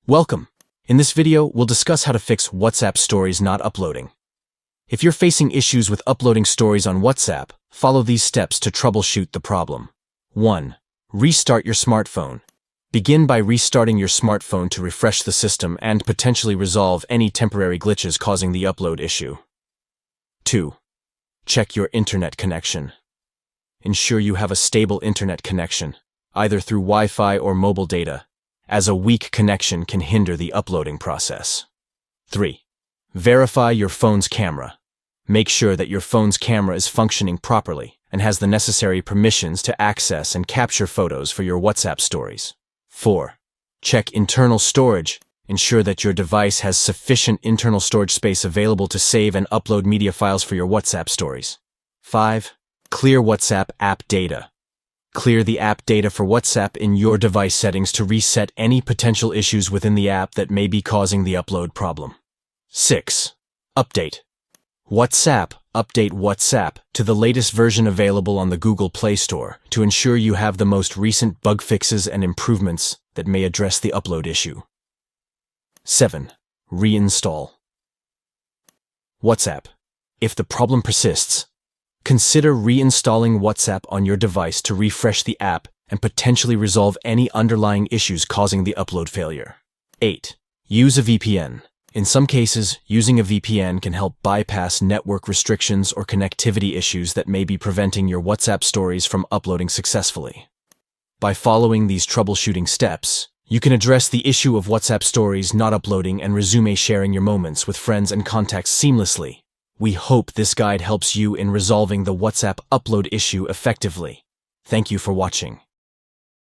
Welcome! In this video, we'll discuss how to fix WhatsApp stories not uploading. If you're facing issues with uploading stories on WhatsApp, follow these steps to troubleshoot the problem. 1. Restart your smartphone. Begin by restarting your smartphone to refresh the system and potentially resolve any temporary glitches causing the upload issue. 2. Check your internet connection. Ensure you have a stable internet connection, either through Wi-Fi or mobile data, as a weak connection can hinder the uploading process. 3. Verify your phone's camera. Make sure that your phone's camera is functioning properly and has the necessary permissions to access and capture photos for your WhatsApp stories. 4. Check internal storage. Ensure that your device has sufficient internal storage space available to save and upload media files for your WhatsApp stories. 5. Clear WhatsApp app data. Clear the app data for WhatsApp in your device settings to reset any potential issues within the app that may be causing the upload problem. 6. Update WhatsApp. Update WhatsApp to the latest version available on the Google Play Store to ensure you have the most recent bug fixes and improvements that may address the upload issue. 7. Reinstall WhatsApp. If the problem persists, consider reinstalling WhatsApp on your device to refresh the app and potentially resolve any underlying issues causing the upload failure. 8. Use a VPN. In some cases, using a VPN can help bypass network restrictions or connectivity issues that may be preventing your WhatsApp stories from uploading successfully. By following these troubleshooting steps, you can address the issue of WhatsApp stories not uploading and resume sharing your moments with friends and contacts seamlessly. We hope this guide helps you in resolving the WhatsApp upload issue effectively. Thank you for watching.